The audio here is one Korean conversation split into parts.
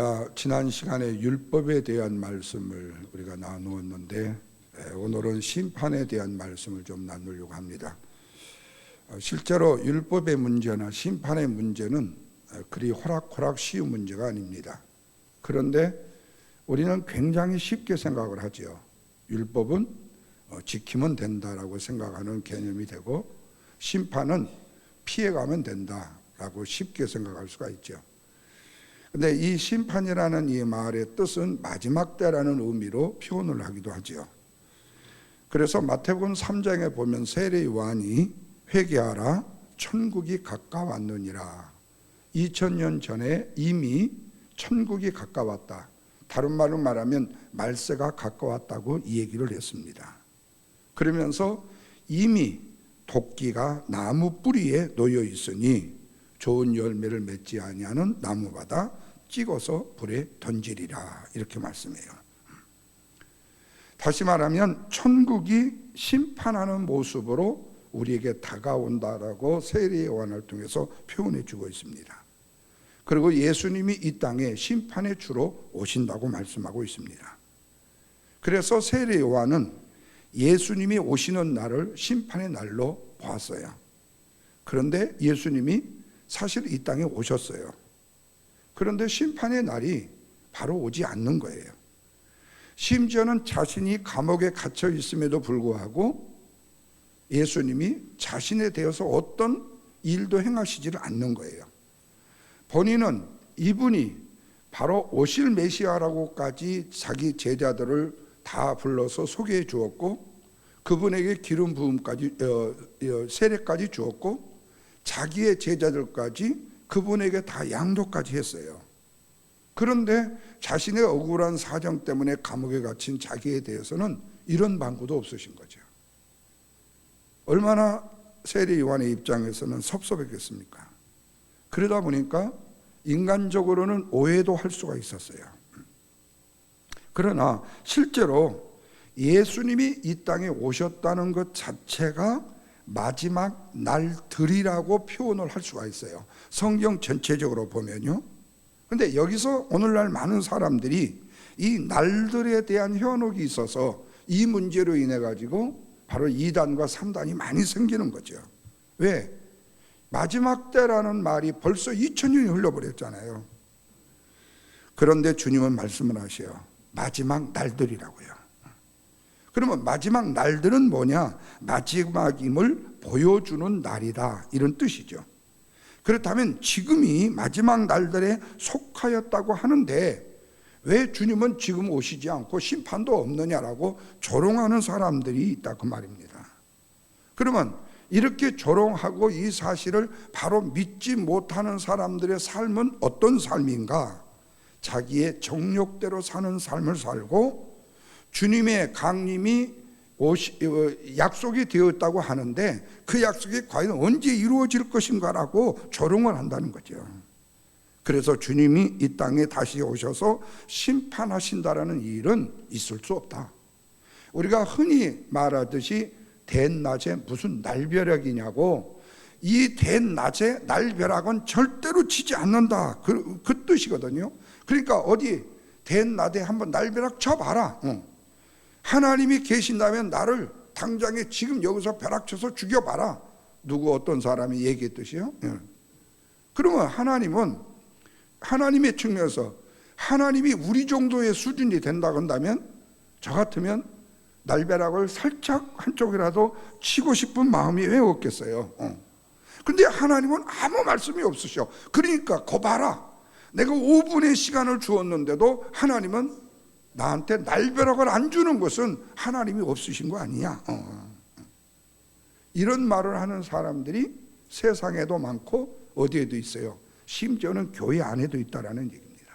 우리가 지난 시간에 율법에 대한 말씀을 우리가 나누었는데 오늘은 심판에 대한 말씀을 좀 나누려고 합니다. 실제로 율법의 문제나 심판의 문제는 그리 호락호락 쉬운 문제가 아닙니다. 그런데 우리는 굉장히 쉽게 생각을 하죠. 율법은 지키면 된다라고 생각하는 개념이 되고, 심판은 피해가면 된다라고 쉽게 생각할 수가 있죠. 근데 이 심판이라는 이 말의 뜻은 마지막 때라는 의미로 표현을 하기도 하죠. 그래서 마태복음 3장에 보면 세례 요한이 회개하라 천국이 가까웠느니라, 2000년 전에 이미 천국이 가까웠다, 다른 말로 말하면 말세가 가까웠다고 이 얘기를 했습니다. 그러면서 이미 도끼가 나무 뿌리에 놓여 있으니 좋은 열매를 맺지 아니하는 나무마다 찍어서 불에 던지리라, 이렇게 말씀해요. 다시 말하면 천국이 심판하는 모습으로 우리에게 다가온다라고 세례 요한을 통해서 표현해 주고 있습니다. 그리고 예수님이 이 땅에 심판의 주로 오신다고 말씀하고 있습니다. 그래서 세례 요한은 예수님이 오시는 날을 심판의 날로 보았어요. 그런데 예수님이 사실 이 땅에 오셨어요. 그런데 심판의 날이 바로 오지 않는 거예요. 심지어는 자신이 감옥에 갇혀 있음에도 불구하고 예수님이 자신에 대해서 어떤 일도 행하시지를 않는 거예요. 본인은 이분이 바로 오실 메시아라고까지 자기 제자들을 다 불러서 소개해 주었고, 그분에게 기름 부음까지 세례까지 주었고, 자기의 제자들까지 그분에게 다 양도까지 했어요. 그런데 자신의 억울한 사정 때문에 감옥에 갇힌 자기에 대해서는 이런 방구도 없으신 거죠. 얼마나 세례 요한의 입장에서는 섭섭했겠습니까? 그러다 보니까 인간적으로는 오해도 할 수가 있었어요. 그러나 실제로 예수님이 이 땅에 오셨다는 것 자체가 마지막 날들이라고 표현을 할 수가 있어요. 성경 전체적으로 보면요. 근데 여기서 오늘날 많은 사람들이 이 날들에 대한 현혹이 있어서 이 문제로 인해 가지고 바로 2단과 3단이 많이 생기는 거죠. 왜? 마지막 때라는 말이 벌써 2000년이 흘러버렸잖아요. 그런데 주님은 말씀을 하셔요. 마지막 날들이라고요. 그러면 마지막 날들은 뭐냐? 마지막임을 보여주는 날이다, 이런 뜻이죠. 그렇다면 지금이 마지막 날들에 속하였다고 하는데 왜 주님은 지금 오시지 않고 심판도 없느냐라고 조롱하는 사람들이 있다, 그 말입니다. 그러면 이렇게 조롱하고 이 사실을 바로 믿지 못하는 사람들의 삶은 어떤 삶인가? 자기의 정욕대로 사는 삶을 살고, 주님의 강림이 약속이 되었다고 하는데 그 약속이 과연 언제 이루어질 것인가라고 조롱을 한다는 거죠. 그래서 주님이 이 땅에 다시 오셔서 심판하신다라는 일은 있을 수 없다. 우리가 흔히 말하듯이 대낮에 무슨 날벼락이냐고, 이 대낮에 날벼락은 절대로 치지 않는다, 그 뜻이거든요. 그러니까 어디 대낮에 한번 날벼락 쳐봐라. 하나님이 계신다면 나를 당장에 지금 여기서 벼락 쳐서 죽여봐라. 누구 어떤 사람이 얘기했듯이요. 그러면 하나님은 하나님의 측면에서 하나님이 우리 정도의 수준이 된다고 한다면 저 같으면 날벼락을 살짝 한쪽이라도 치고 싶은 마음이 왜 없겠어요. 근데 하나님은 아무 말씀이 없으셔. 그러니까 거 봐라, 내가 5분의 시간을 주었는데도 하나님은 나한테 날벼락을 안 주는 것은 하나님이 없으신 거 아니냐. 이런 말을 하는 사람들이 세상에도 많고 어디에도 있어요. 심지어는 교회 안에도 있다라는 얘기입니다.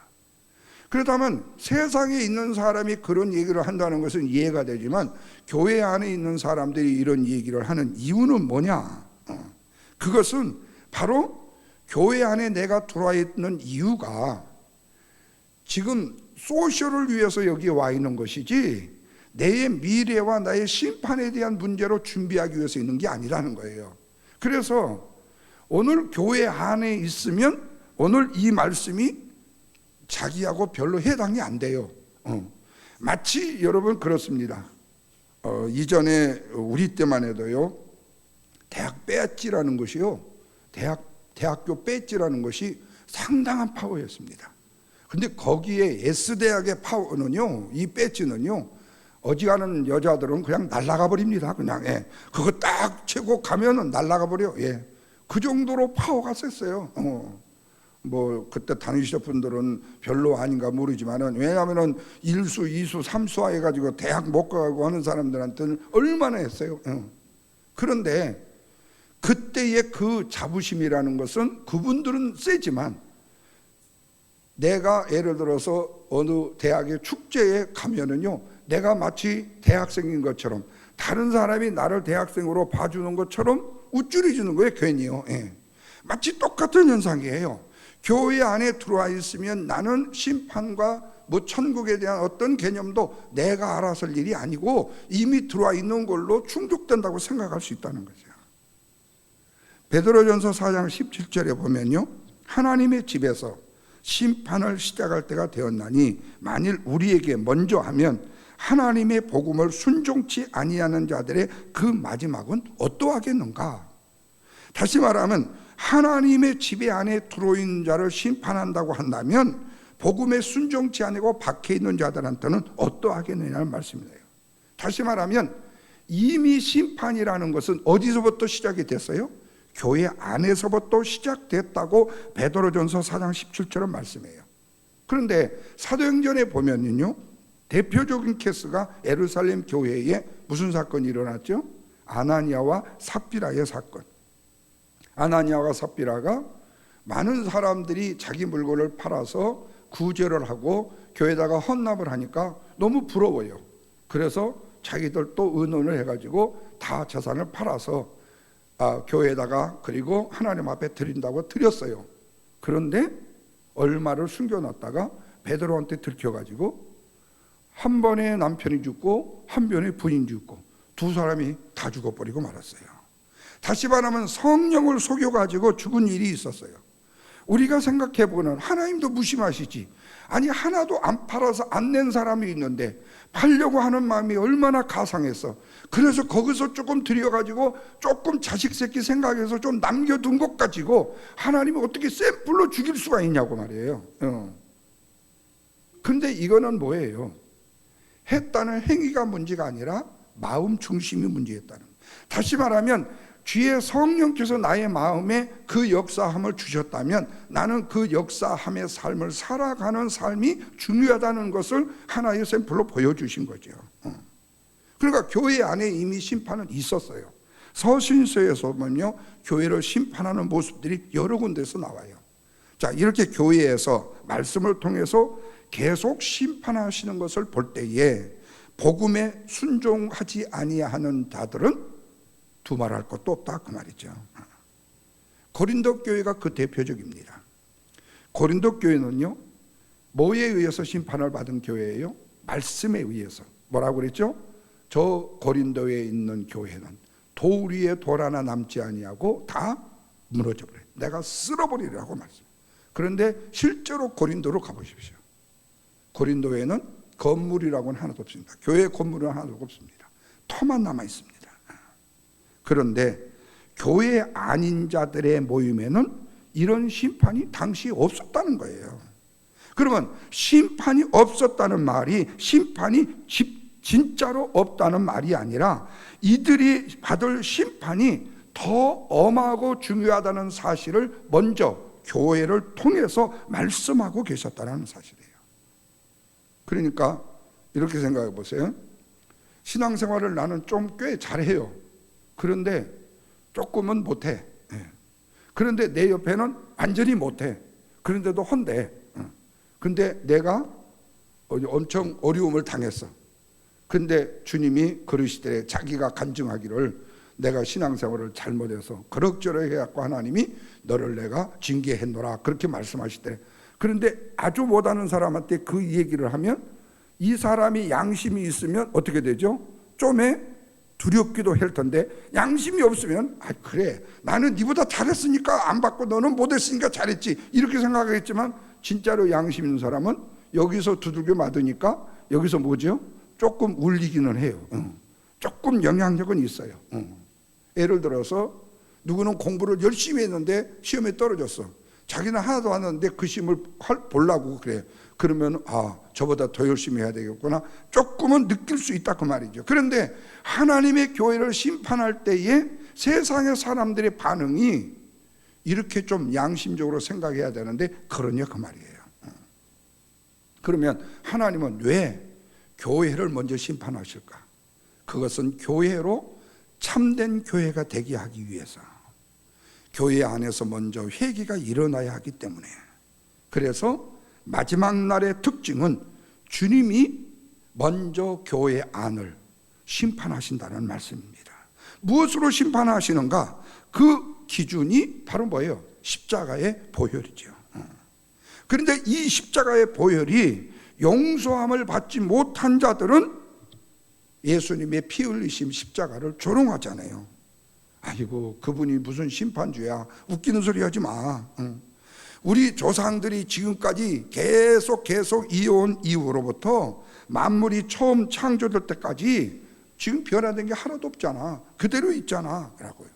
그렇다면 세상에 있는 사람이 그런 얘기를 한다는 것은 이해가 되지만 교회 안에 있는 사람들이 이런 얘기를 하는 이유는 뭐냐? 그것은 바로 교회 안에 내가 들어와 있는 이유가 지금 소셜을 위해서 여기 와 있는 것이지 내 미래와 나의 심판에 대한 문제로 준비하기 위해서 있는 게 아니라는 거예요. 그래서 오늘 교회 안에 있으면 오늘 이 말씀이 자기하고 별로 해당이 안 돼요. 마치 여러분 그렇습니다. 이전에 우리 때만 해도요, 대학 배지라는 것이요, 대학교 배지라는 것이 상당한 파워였습니다. 근데 거기에 S대학의 파워는요, 이 배지는요, 어지간한 여자들은 그냥 날아가 버립니다. 그냥, 예. 그거 딱 채고 가면은 날아가 버려. 예. 그 정도로 파워가 셌어요. 뭐 그때 다니시던 분들은 별로 아닌가 모르지만은, 왜냐하면은 1수, 2수, 3수 해가지고 대학 못 가고 하는 사람들한테는 얼마나 했어요. 그런데 그때의 그 자부심이라는 것은, 그분들은 세지만 내가 예를 들어서 어느 대학의 축제에 가면은요, 내가 마치 대학생인 것처럼, 다른 사람이 나를 대학생으로 봐주는 것처럼 우쭐해주는 거예요. 괜히요. 예. 마치 똑같은 현상이에요. 교회 안에 들어와 있으면 나는 심판과 뭐 천국에 대한 어떤 개념도 내가 알아설 일이 아니고 이미 들어와 있는 걸로 충족된다고 생각할 수 있다는 거죠. 베드로전서 4장 17절에 보면요, 하나님의 집에서 심판을 시작할 때가 되었나니 만일 우리에게 먼저 하면 하나님의 복음을 순종치 아니하는 자들의 그 마지막은 어떠하겠는가? 다시 말하면 하나님의 지배 안에 들어있는 자를 심판한다고 한다면 복음에 순종치 아니고 밖에 있는 자들한테는 어떠하겠느냐는 말씀이에요. 다시 말하면 이미 심판이라는 것은 어디서부터 시작이 됐어요? 교회 안에서부터 시작됐다고 베드로전서 4장 17절은 말씀해요. 그런데 사도행전에 보면요, 대표적인 케이스가 예루살렘 교회에 무슨 사건이 일어났죠? 아나니아와 삽비라의 사건. 아나니아와 삽비라가 많은 사람들이 자기 물건을 팔아서 구제를 하고 교회에다가 헌납을 하니까 너무 부러워요. 그래서 자기들 또 의논을 해가지고 다 재산을 팔아서 교회에다가, 그리고 하나님 앞에 드린다고 드렸어요. 그런데 얼마를 숨겨놨다가 베드로한테 들켜가지고 한 번에 남편이 죽고 한 번에 부인이 죽고 두 사람이 다 죽어버리고 말았어요. 다시 말하면 성령을 속여가지고 죽은 일이 있었어요. 우리가 생각해보면 하나님도 무심하시지. 아니 하나도 안 팔아서 안 낸 사람이 있는데 팔려고 하는 마음이 얼마나 가상했어. 그래서 거기서 조금 들여가지고 조금 자식 새끼 생각해서 좀 남겨둔 것 가지고 하나님이 어떻게 샘플로 죽일 수가 있냐고 말이에요. 근데 이거는 뭐예요? 했다는 행위가 문제가 아니라 마음 중심이 문제였다는. 다시 말하면 주의 성령께서 나의 마음에 그 역사함을 주셨다면 나는 그 역사함의 삶을 살아가는 삶이 중요하다는 것을 하나의 샘플로 보여주신 거죠. 그러니까 교회 안에 이미 심판은 있었어요. 서신서에서 보면요, 교회를 심판하는 모습들이 여러 군데서 나와요. 자, 이렇게 교회에서 말씀을 통해서 계속 심판하시는 것을 볼 때에 복음에 순종하지 아니하는 자들은 두말할 것도 없다, 그 말이죠. 고린도 교회가 그 대표적입니다. 고린도 교회는요, 뭐에 의해서 심판을 받은 교회예요? 말씀에 의해서. 뭐라고 그랬죠? 저 고린도에 있는 교회는 돌 위에 돌 하나 남지 아니하고 다 무너져 버려요. 내가 쓸어버리라고 말씀. 그런데 실제로 고린도로 가보십시오. 고린도에는 건물이라고는 하나도 없습니다. 교회 건물은 하나도 없습니다. 터만 남아 있습니다. 그런데 교회 아닌 자들의 모임에는 이런 심판이 당시 없었다는 거예요. 그러면 심판이 없었다는 말이 심판이 진짜로 없다는 말이 아니라 이들이 받을 심판이 더 엄하고 중요하다는 사실을 먼저 교회를 통해서 말씀하고 계셨다는 사실이에요. 그러니까 이렇게 생각해 보세요. 신앙생활을 나는 좀 꽤 잘해요. 그런데 조금은 못해. 그런데 내 옆에는 완전히 못해. 그런데도 헌대. 근데 내가 엄청 어려움을 당했어. 근데 주님이 그러시되 자기가 간증하기를 내가 신앙생활을 잘못해서 그럭저럭 해갖고 하나님이 너를 내가 징계했노라 그렇게 말씀하시대. 그런데 아주 못하는 사람한테 그 얘기를 하면 이 사람이 양심이 있으면 어떻게 되죠? 좀에 두렵기도 할 텐데 양심이 없으면 그래 나는 네보다 잘했으니까 안 받고 너는 못했으니까 잘했지 이렇게 생각하겠지만 진짜로 양심 있는 사람은 여기서 두들겨 맞으니까 여기서 뭐죠? 조금 울리기는 해요. 조금 영향력은 있어요. 예를 들어서 누구는 공부를 열심히 했는데 시험에 떨어졌어. 자기는 하나도 안 했는데 그 시험을 보려고 그래. 그러면 저보다 더 열심히 해야 되겠구나. 조금은 느낄 수 있다 그 말이죠. 그런데 하나님의 교회를 심판할 때에 세상의 사람들의 반응이 이렇게 좀 양심적으로 생각해야 되는데 그러냐 그 말이에요. 그러면 하나님은 왜 교회를 먼저 심판하실까? 그것은 교회로 참된 교회가 되게 하기 위해서, 교회 안에서 먼저 회개가 일어나야 하기 때문에. 그래서 마지막 날의 특징은 주님이 먼저 교회 안을 심판하신다는 말씀입니다. 무엇으로 심판하시는가? 그 기준이 바로 뭐예요? 십자가의 보혈이죠. 그런데 이 십자가의 보혈이 용서함을 받지 못한 자들은 예수님의 피 흘리심 십자가를 조롱하잖아요. 아이고, 그분이 무슨 심판주야, 웃기는 소리 하지 마. 우리 조상들이 지금까지 계속 이어온 이후로부터 만물이 처음 창조될 때까지 지금 변화된 게 하나도 없잖아. 그대로 있잖아 라고요.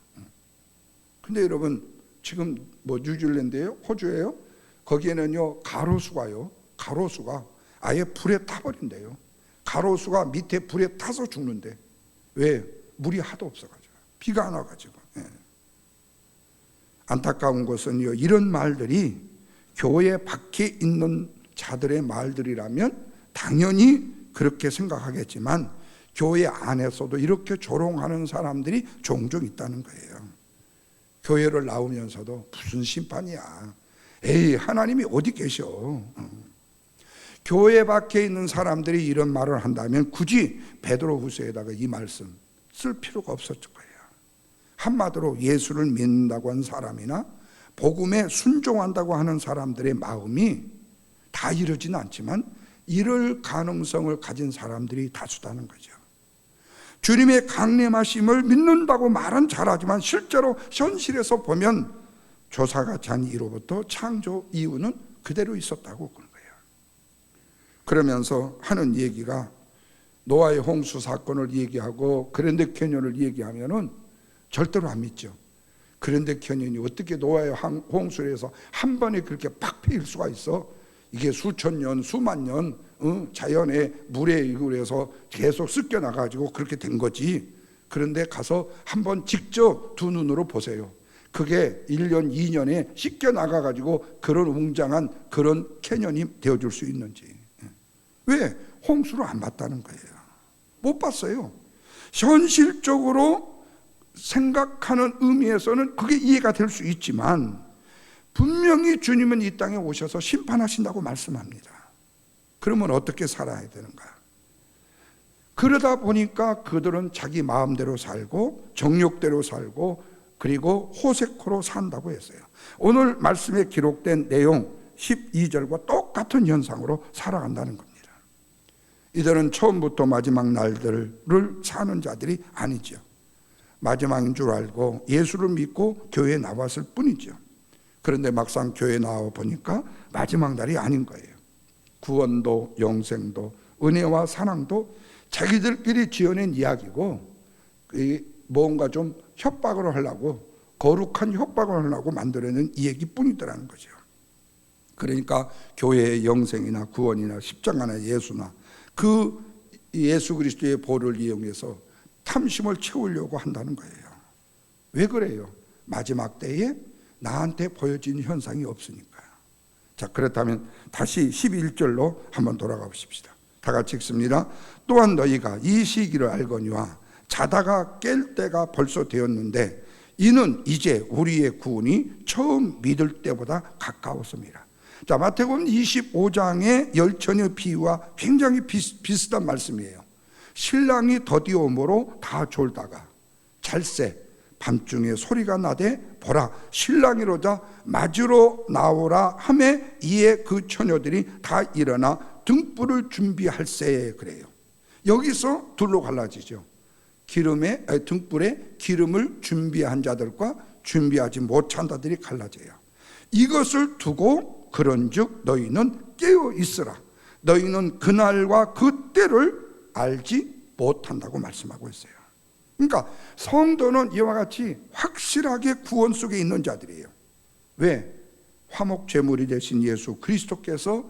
근데 여러분, 지금 뭐 뉴질랜드예요? 호주예요? 거기에는요 가로수가 아예 불에 타버린대요. 가로수가 밑에 불에 타서 죽는데. 왜? 물이 하도 없어가지고, 비가 안 와가지고. 안타까운 것은요, 이런 말들이 교회 밖에 있는 자들의 말들이라면 당연히 그렇게 생각하겠지만 교회 안에서도 이렇게 조롱하는 사람들이 종종 있다는 거예요. 교회를 나오면서도 무슨 심판이야, 에이 하나님이 어디 계셔. 교회 밖에 있는 사람들이 이런 말을 한다면 굳이 베드로후서에다가 이 말씀 쓸 필요가 없었을 거예요. 한마디로 예수를 믿는다고 한 사람이나 복음에 순종한다고 하는 사람들의 마음이 다 이러지는 않지만 이럴 가능성을 가진 사람들이 다수다는 거죠. 주님의 강림하심을 믿는다고 말은 잘하지만 실제로 현실에서 보면 조사가 잔 이로부터 창조 이후는 그대로 있었다고 그런 거예요. 그러면서 하는 얘기가 노아의 홍수 사건을 얘기하고 그랜드 캐년을 얘기하면은 절대로 안 믿죠. 그랜드 캐년이 어떻게 노아의 홍수를 해서 한 번에 그렇게 팍 패일 수가 있어? 이게 수천 년, 수만 년 자연의 물에 의해서 계속 섞여 나가지고 그렇게 된 거지. 그런데 가서 한번 직접 두 눈으로 보세요. 그게 1년, 2년에 씻겨 나가가지고 그런 웅장한 그런 캐년이 되어줄 수 있는지. 왜? 홍수를 안 봤다는 거예요. 못 봤어요. 현실적으로 생각하는 의미에서는 그게 이해가 될 수 있지만 분명히 주님은 이 땅에 오셔서 심판하신다고 말씀합니다. 그러면 어떻게 살아야 되는가? 그러다 보니까 그들은 자기 마음대로 살고 정욕대로 살고 그리고 호색호로 산다고 했어요. 오늘 말씀에 기록된 내용 12절과 똑같은 현상으로 살아간다는 겁니다. 이들은 처음부터 마지막 날들을 사는 자들이 아니죠. 마지막인 줄 알고 예수를 믿고 교회에 나왔을 뿐이죠. 그런데 막상 교회에 나와 보니까 마지막 날이 아닌 거예요. 구원도 영생도 은혜와 사랑도 자기들끼리 지어낸 이야기고 뭔가 좀 협박을 하려고 거룩한 협박을 하려고 만들어낸 이야기뿐이더라는 거죠. 그러니까 교회의 영생이나 구원이나 십자가나 예수나 그 예수 그리스도의 보혈을 이용해서 탐심을 채우려고 한다는 거예요. 왜 그래요? 마지막 때에 나한테 보여진 현상이 없으니까요. 자, 그렇다면 다시 11절로 한번 돌아가 보십시다. 다 같이 읽습니다. 또한 너희가 이 시기를 알거니와 자다가 깰 때가 벌써 되었는데 이는 이제 우리의 구원이 처음 믿을 때보다 가까웠습니다. 자, 마태복음 25장의 열처녀 비유와 굉장히 비슷한 말씀이에요. 신랑이 더디오므로 다 졸다가 잘세 밤중에 소리가 나되 보라 신랑이로다 맞으러 나오라 하매 이에 그 처녀들이 다 일어나 등불을 준비할세. 그래요. 여기서 둘로 갈라지죠. 등불에 기름을 준비한 자들과 준비하지 못한 자들이 갈라져요. 이것을 두고 그런즉 너희는 깨어 있으라. 너희는 그날과 그때를 알지 못한다고 말씀하고 있어요. 그러니까 성도는 이와 같이 확실하게 구원 속에 있는 자들이에요. 왜? 화목 제물이 되신 예수 그리스도께서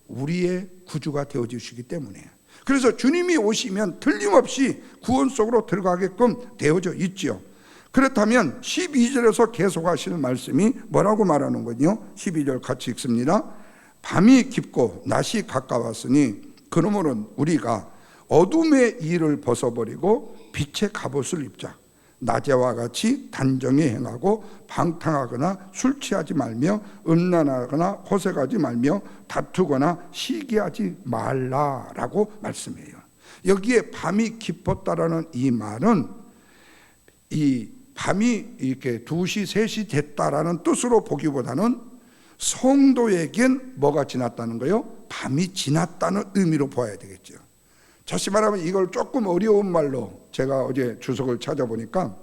우리의 구주가 되어주시기 때문에. 그래서 주님이 오시면 틀림없이 구원 속으로 들어가게끔 되어져 있죠. 그렇다면 12절에서 계속하시는 말씀이 뭐라고 말하는 거요? 12절 같이 읽습니다. 밤이 깊고 낮이 가까웠으니 그러므로 우리가 어둠의 일을 벗어버리고 빛의 갑옷을 입자. 낮에와 같이 단정히 행하고 방탕하거나 술 취하지 말며 음란하거나 호색하지 말며 다투거나 시기하지 말라라고 말씀해요. 여기에 밤이 깊었다라는 이 말은 이 밤이 이렇게 2시, 3시 됐다라는 뜻으로 보기보다는 성도에겐 뭐가 지났다는 거예요? 밤이 지났다는 의미로 봐야 되겠죠. 다시 말하면 이걸 조금 어려운 말로 제가 어제 주석을 찾아보니까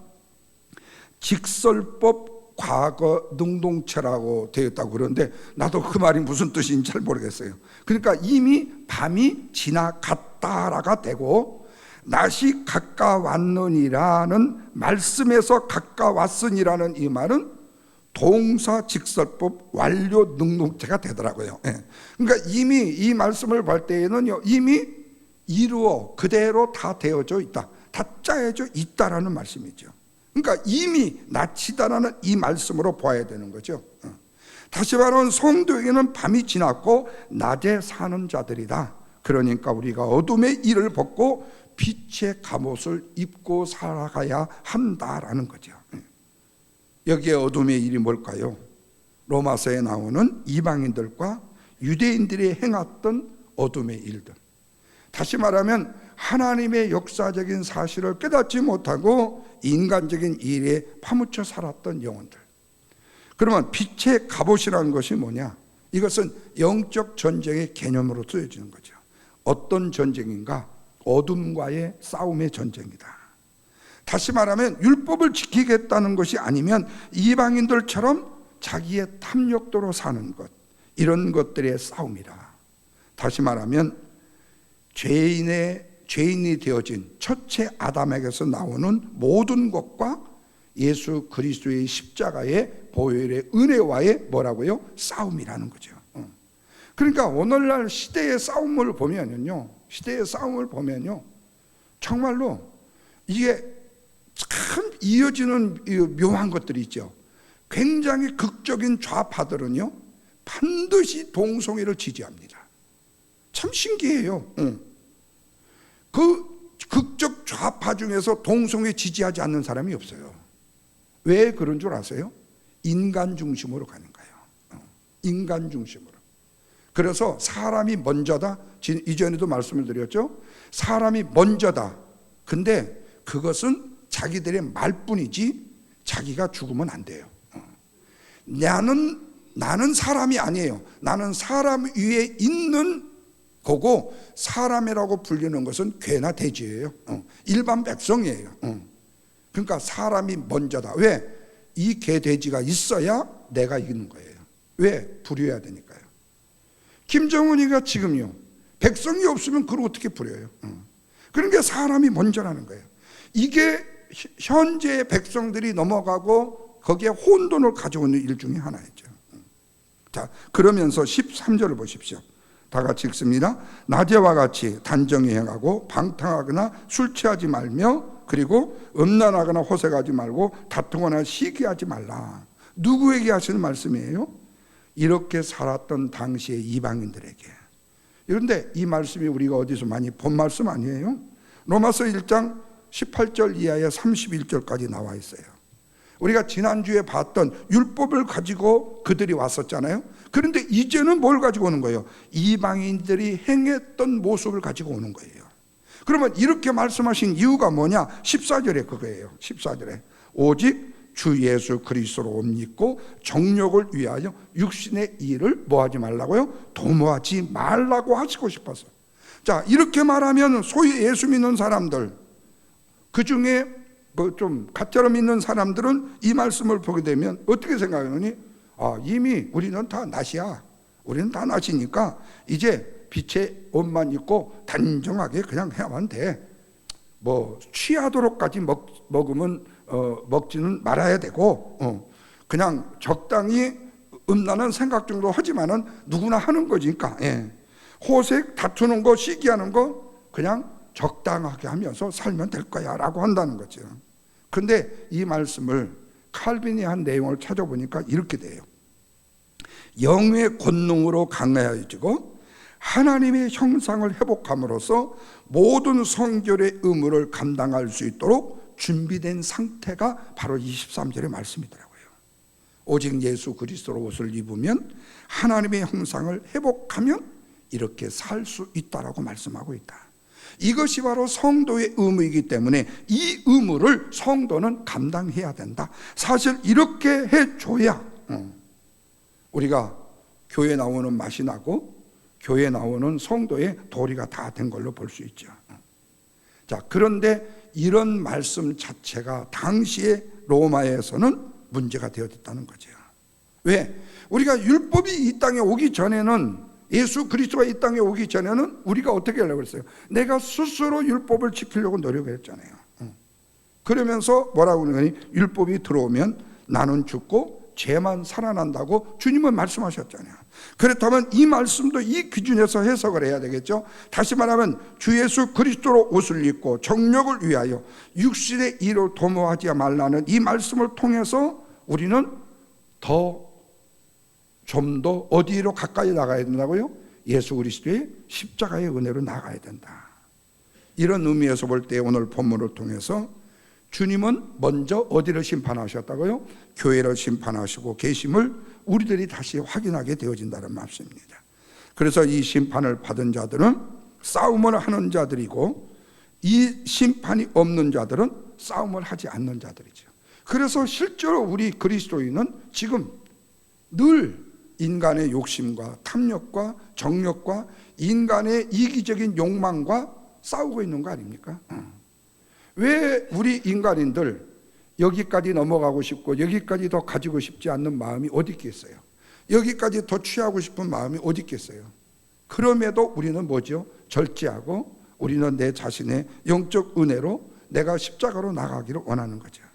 직설법 과거 능동체라고 되어 있다고 그러는데 나도 그 말이 무슨 뜻인지 잘 모르겠어요. 그러니까 이미 밤이 지나갔다라가 되고 낮이 가까웠느니라는 말씀에서 가까웠으니라는 이 말은 동사 직설법 완료 능동체가 되더라고요. 그러니까 이미 이 말씀을 볼 때에는요, 이미 이루어 그대로 다 되어져 있다, 다 짜여져 있다라는 말씀이죠. 그러니까 이미 낫이다라는 이 말씀으로 봐야 되는 거죠. 다시 말하면 성도에게는 밤이 지났고 낮에 사는 자들이다. 그러니까 우리가 어둠의 일을 벗고 빛의 갑옷을 입고 살아가야 한다라는 거죠. 여기에 어둠의 일이 뭘까요? 로마서에 나오는 이방인들과 유대인들이 행했던 어둠의 일들. 다시 말하면 하나님의 역사적인 사실을 깨닫지 못하고 인간적인 일에 파묻혀 살았던 영혼들. 그러면 빛의 갑옷이라는 것이 뭐냐? 이것은 영적 전쟁의 개념으로 쓰여지는 거죠. 어떤 전쟁인가? 어둠과의 싸움의 전쟁이다. 다시 말하면 율법을 지키겠다는 것이 아니면 이방인들처럼 자기의 탐욕도로 사는 것, 이런 것들의 싸움이다. 다시 말하면 죄인이 되어진 첫째 아담에게서 나오는 모든 것과 예수 그리스도의 십자가의 보혈의 은혜와의 뭐라고요? 싸움이라는 거죠. 그러니까 오늘날 시대의 싸움을 보면요, 정말로 이게 참 이어지는 묘한 것들이 있죠. 굉장히 극적인 좌파들은요, 반드시 동성애를 지지합니다. 참 신기해요. 그 극적 좌파 중에서 동성애 지지하지 않는 사람이 없어요. 왜 그런 줄 아세요? 인간 중심으로 가는 거예요. 인간 중심으로. 그래서 사람이 먼저다. 이전에도 말씀을 드렸죠. 사람이 먼저다. 근데 그것은 자기들의 말뿐이지 자기가 죽으면 안 돼요. 나는 사람이 아니에요. 나는 사람 위에 있는 거고 사람이라고 불리는 것은 괴나 돼지예요. 일반 백성이에요. 그러니까 사람이 먼저다. 왜? 이 개 돼지가 있어야 내가 이기는 거예요. 왜? 부려야 되니까요. 김정은이가 지금요, 백성이 없으면 그걸 어떻게 부려요? 그러니까 사람이 먼저라는 거예요. 이게 현재 백성들이 넘어가고 거기에 혼돈을 가져오는 일 중에 하나였죠. 자, 그러면서 13절을 보십시오. 다 같이 읽습니다. 낮에와 같이 단정히 행하고 방탕하거나 술 취하지 말며 그리고 음란하거나 호색하지 말고 다투거나 시기하지 말라. 누구에게 하시는 말씀이에요? 이렇게 살았던 당시의 이방인들에게. 그런데 이 말씀이 우리가 어디서 많이 본 말씀 아니에요? 로마서 1장 18절 이하에 31절까지 나와 있어요. 우리가 지난주에 봤던 율법을 가지고 그들이 왔었잖아요. 그런데 이제는 뭘 가지고 오는 거예요? 이방인들이 행했던 모습을 가지고 오는 거예요. 그러면 이렇게 말씀하신 이유가 뭐냐? 14절에 그거예요. 14절에 오직 주 예수 그리스도로 옷 입고 정욕을 위하여 육신의 일을 뭐하지 말라고요? 도모하지 말라고 하시고 싶어서. 자, 이렇게 말하면 소위 예수 믿는 사람들, 그 중에 뭐 좀 가짜로 믿는 사람들은 이 말씀을 보게 되면 어떻게 생각하느니? 아, 이미 우리는 다 낫이야. 우리는 다 나시니까 이제 빛의 옷만 입고 단정하게 그냥 해야만 돼. 뭐 취하도록까지 먹지는 말아야 되고, 그냥 적당히 음란한 생각 정도 하지만은 누구나 하는 거니까. 예. 호색 다투는 거, 시기하는 거 그냥 적당하게 하면서 살면 될 거야라고 한다는 거죠. 근데 이 말씀을 칼빈이 한 내용을 찾아보니까 이렇게 돼요. 영의 권능으로 강해지고 하나님의 형상을 회복함으로써 모든 성결의 의무를 감당할 수 있도록 준비된 상태가 바로 23절의 말씀이더라고요. 오직 예수 그리스도로 옷을 입으면 하나님의 형상을 회복하면 이렇게 살 수 있다라고 말씀하고 있다. 이것이 바로 성도의 의무이기 때문에 이 의무를 성도는 감당해야 된다. 사실 이렇게 해줘야 우리가 교회 나오는 맛이 나고 교회 나오는 성도의 도리가 다 된 걸로 볼 수 있죠. 자, 그런데 이런 말씀 자체가 당시에 로마에서는 문제가 되어졌다는 거죠. 왜? 우리가 율법이 이 땅에 오기 전에는, 예수 그리스도가 이 땅에 오기 전에는 우리가 어떻게 하려고 했어요? 내가 스스로 율법을 지키려고 노력했잖아요. 그러면서 뭐라고 그러니? 율법이 들어오면 나는 죽고 죄만 살아난다고 주님은 말씀하셨잖아요. 그렇다면 이 말씀도 이 기준에서 해석을 해야 되겠죠. 다시 말하면 주 예수 그리스도로 옷을 입고 정력을 위하여 육신의 일을 도모하지 말라는 이 말씀을 통해서 우리는 좀 더 어디로 가까이 나가야 된다고요? 예수 그리스도의 십자가의 은혜로 나가야 된다. 이런 의미에서 볼 때 오늘 본문을 통해서 주님은 먼저 어디를 심판하셨다고요? 교회를 심판하시고 계심을 우리들이 다시 확인하게 되어진다는 말씀입니다. 그래서 이 심판을 받은 자들은 싸움을 하는 자들이고 이 심판이 없는 자들은 싸움을 하지 않는 자들이죠. 그래서 실제로 우리 그리스도인은 지금 늘 인간의 욕심과 탐욕과 정욕과 인간의 이기적인 욕망과 싸우고 있는 거 아닙니까? 왜 우리 인간인들 여기까지 넘어가고 싶고 여기까지 더 가지고 싶지 않는 마음이 어디 있겠어요? 여기까지 더 취하고 싶은 마음이 어디 있겠어요? 그럼에도 우리는 뭐죠? 절제하고 우리는 내 자신의 영적 은혜로 내가 십자가로 나가기를 원하는 거죠.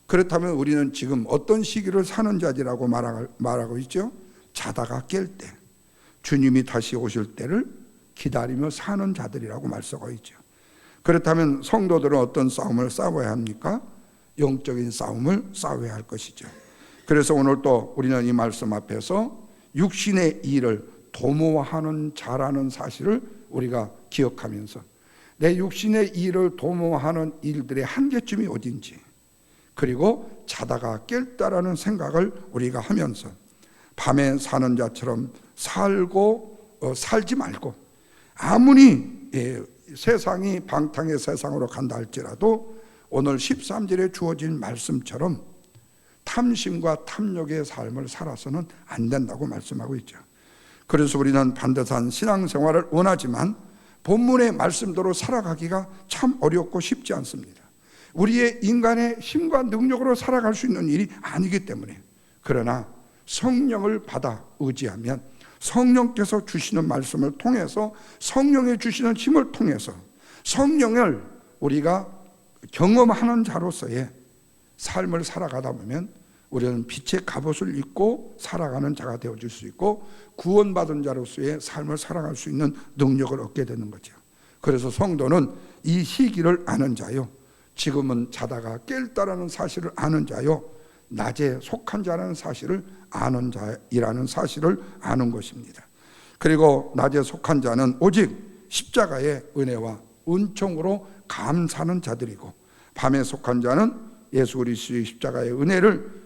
그렇다면 우리는 지금 어떤 시기를 사는 자들이라고 말하고 있죠? 자다가 깰 때, 주님이 다시 오실 때를 기다리며 사는 자들이라고 말씀하고 있죠. 그렇다면 성도들은 어떤 싸움을 싸워야 합니까? 영적인 싸움을 싸워야 할 것이죠. 그래서 오늘 또 우리는 이 말씀 앞에서 육신의 일을 도모하는 자라는 사실을 우리가 기억하면서 내 육신의 일을 도모하는 일들의 한계점이 어딘지, 그리고 자다가 깰다라는 생각을 우리가 하면서 밤에 사는 자처럼 살지 말고 아무리 세상이 방탕의 세상으로 간다 할지라도 오늘 13절에 주어진 말씀처럼 탐심과 탐욕의 삶을 살아서는 안 된다고 말씀하고 있죠. 그래서 우리는 반듯한 신앙생활을 원하지만 본문의 말씀대로 살아가기가 참 어렵고 쉽지 않습니다. 우리의 인간의 힘과 능력으로 살아갈 수 있는 일이 아니기 때문에, 그러나 성령을 받아 의지하면 성령께서 주시는 말씀을 통해서 성령의 주시는 힘을 통해서 성령을 우리가 경험하는 자로서의 삶을 살아가다 보면 우리는 빛의 갑옷을 입고 살아가는 자가 되어줄 수 있고 구원받은 자로서의 삶을 살아갈 수 있는 능력을 얻게 되는 거죠. 그래서 성도는 이 시기를 아는 자요, 지금은 자다가 깰다라는 사실을 아는 자요, 낮에 속한 자라는 사실을 아는 자이라는 사실을 아는 것입니다. 그리고 낮에 속한 자는 오직 십자가의 은혜와 은총으로 감사하는 자들이고, 밤에 속한 자는 예수 그리스도의 십자가의 은혜를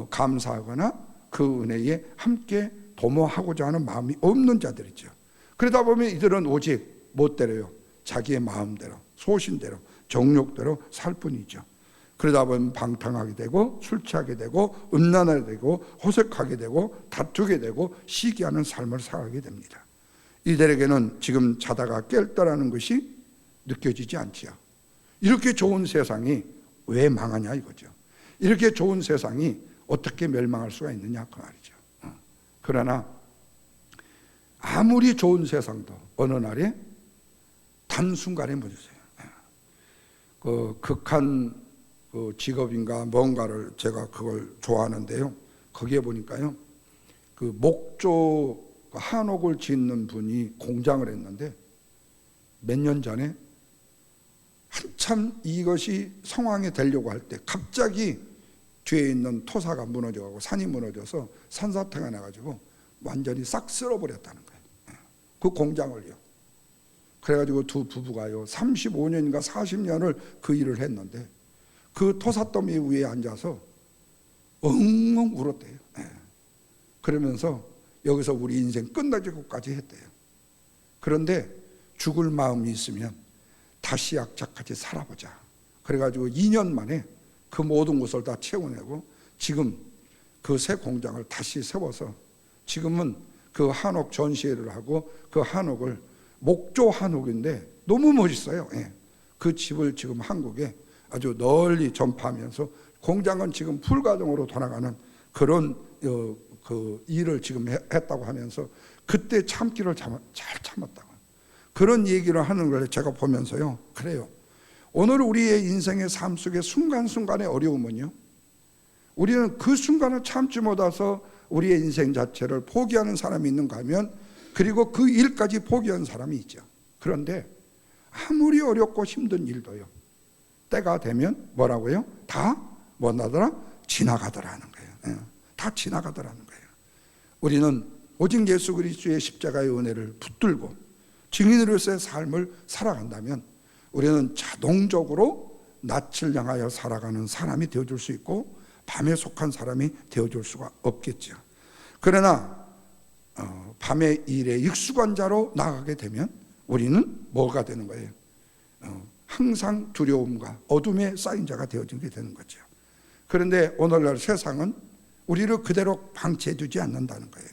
감사하거나 그 은혜에 함께 도모하고자 하는 마음이 없는 자들이죠. 그러다 보면 이들은 오직 멋대로요, 자기의 마음대로 소신대로 정욕대로 살 뿐이죠. 그러다 보면 방탕하게 되고 술 취하게 되고 음란하게 되고 호색하게 되고 다투게 되고 시기하는 삶을 살아가게 됩니다. 이들에게는 지금 자다가 깰다라는 것이 느껴지지 않지요. 이렇게 좋은 세상이 왜 망하냐 이거죠. 이렇게 좋은 세상이 어떻게 멸망할 수가 있느냐 그 말이죠. 그러나 아무리 좋은 세상도 어느 날에 단순간에 무너져요. 그 극한 직업인가 뭔가를 제가 그걸 좋아하는데요. 거기에 보니까요, 그 목조 한옥을 짓는 분이 공장을 했는데 몇 년 전에 한참 이것이 성황이 되려고 할 때 갑자기 뒤에 있는 토사가 무너져가고 산이 무너져서 산사태가 나가지고 완전히 싹 쓸어버렸다는 거예요. 그 공장을요. 그래가지고 두 부부가요 35년인가 40년을 그 일을 했는데 그 토사더미 위에 앉아서 엉엉 울었대요. 그러면서 여기서 우리 인생 끝나기까지 했대요. 그런데 죽을 마음이 있으면 다시 약자까지 살아보자. 그래가지고 2년 만에 그 모든 것을 다 채워내고 지금 그 새 공장을 다시 세워서 지금은 그 한옥 전시회를 하고 그 한옥을 목조 한옥인데 너무 멋있어요. 그 집을 지금 한국에 아주 널리 전파하면서 공장은 지금 풀가동으로 돌아가는 그런 그 일을 지금 했다고 하면서 그때 참기를 잘 참았다고 그런 얘기를 하는 걸 제가 보면서요. 그래요. 오늘 우리의 인생의 삶 속의 순간순간의 어려움은요, 우리는 그 순간을 참지 못해서 우리의 인생 자체를 포기하는 사람이 있는가 하면 그리고 그 일까지 포기한 사람이 있죠. 그런데 아무리 어렵고 힘든 일도요, 때가 되면 뭐라고요? 다 뭐나더라? 지나가더라는 거예요. 다 지나가더라는 거예요. 우리는 오직 예수 그리스도의 십자가의 은혜를 붙들고 증인으로서의 삶을 살아간다면 우리는 자동적으로 낯을 향하여 살아가는 사람이 되어줄 수 있고 밤에 속한 사람이 되어줄 수가 없겠죠. 그러나 밤의 일에 익숙한 자로 나가게 되면 우리는 뭐가 되는 거예요? 항상 두려움과 어둠에 쌓인 자가 되어지게 되는 거죠. 그런데 오늘날 세상은 우리를 그대로 방치해 두지 않는다는 거예요.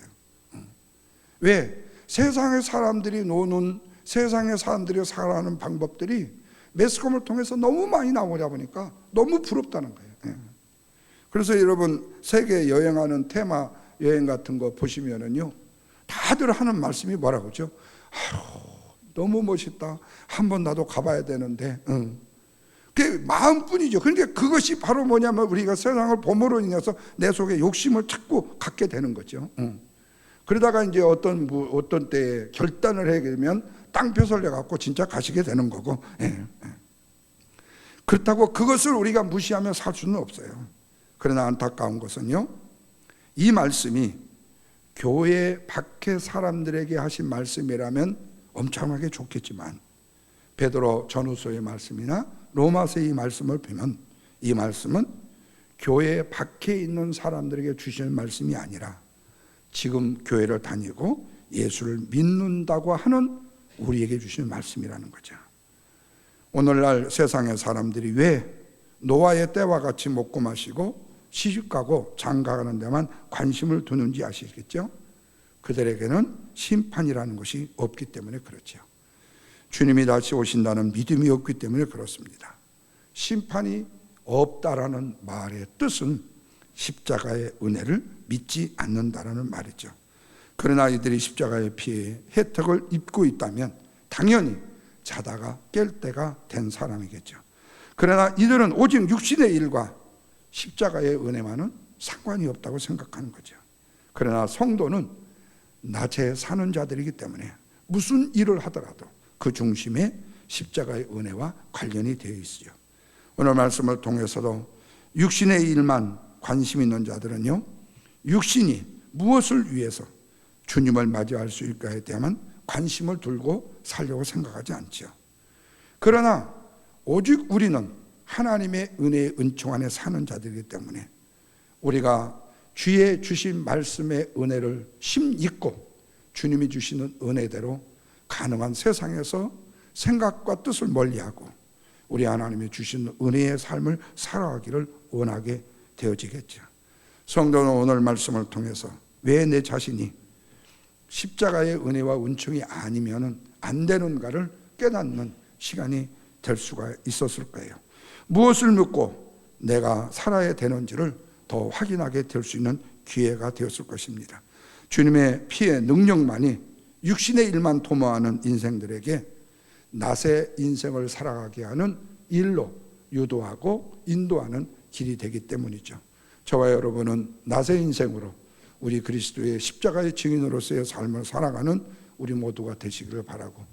왜? 세상의 사람들이 노는, 세상의 사람들이 살아가는 방법들이 매스컴을 통해서 너무 많이 나오다 보니까 너무 부럽다는 거예요. 그래서 여러분 세계 여행하는 테마 여행 같은 거 보시면은요, 다들 하는 말씀이 뭐라고 하죠? 너무 멋있다. 한번 나도 가봐야 되는데. 그게 마음뿐이죠. 그러니까 그것이 바로 뭐냐면 우리가 세상을 봄으로 인해서 내 속에 욕심을 자꾸 갖게 되는 거죠. 그러다가 이제 어떤 때에 결단을 하게 되면 땅표를 내갖고 진짜 가시게 되는 거고. 그렇다고 그것을 우리가 무시하며 살 수는 없어요. 그러나 안타까운 것은요, 이 말씀이 교회 밖의 사람들에게 하신 말씀이라면 엄청나게 좋겠지만 베드로 전후서의 말씀이나 로마서의 이 말씀을 보면 이 말씀은 교회 밖에 있는 사람들에게 주시는 말씀이 아니라 지금 교회를 다니고 예수를 믿는다고 하는 우리에게 주시는 말씀이라는 거죠. 오늘날 세상의 사람들이 왜 노아의 때와 같이 먹고 마시고 시집가고 장가가는 데만 관심을 두는지 아시겠죠? 그들에게는 심판이라는 것이 없기 때문에 그렇죠. 주님이 다시 오신다는 믿음이 없기 때문에 그렇습니다. 심판이 없다라는 말의 뜻은 십자가의 은혜를 믿지 않는다라는 말이죠. 그러나 이들이 십자가의 피의 혜택을 입고 있다면 당연히 자다가 깰 때가 된 사람이겠죠. 그러나 이들은 오직 육신의 일과 십자가의 은혜만은 상관이 없다고 생각하는 거죠. 그러나 성도는 낮에 사는 자들이기 때문에 무슨 일을 하더라도 그 중심에 십자가의 은혜와 관련이 되어 있어요. 오늘 말씀을 통해서도 육신의 일만 관심 있는 자들은요, 육신이 무엇을 위해서 주님을 맞이할 수 있을까에 대한 관심을 두고 살려고 생각하지 않죠. 그러나 오직 우리는 하나님의 은혜의 은총 안에 사는 자들이기 때문에 우리가 주의 주신 말씀의 은혜를 심있고 주님이 주시는 은혜대로 가능한 세상에서 생각과 뜻을 멀리하고 우리 하나님이 주신 은혜의 삶을 살아가기를 원하게 되어지겠죠. 성도는 오늘 말씀을 통해서 왜 내 자신이 십자가의 은혜와 은총이 아니면 안 되는가를 깨닫는 시간이 될 수가 있었을 거예요. 무엇을 묻고 내가 살아야 되는지를 더 확인하게 될 수 있는 기회가 되었을 것입니다. 주님의 피의 능력만이 육신의 일만 도모하는 인생들에게 낫의 인생을 살아가게 하는 일로 유도하고 인도하는 길이 되기 때문이죠. 저와 여러분은 낫의 인생으로 우리 그리스도의 십자가의 증인으로서의 삶을 살아가는 우리 모두가 되시기를 바라고,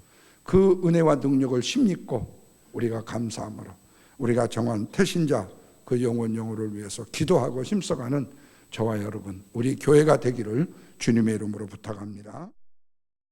그 은혜와 능력을 힘입고 우리가 감사함으로 우리가 정한 태신자 그 영혼 영혼을 위해서 기도하고 힘써가는 저와 여러분, 우리 교회가 되기를 주님의 이름으로 부탁합니다.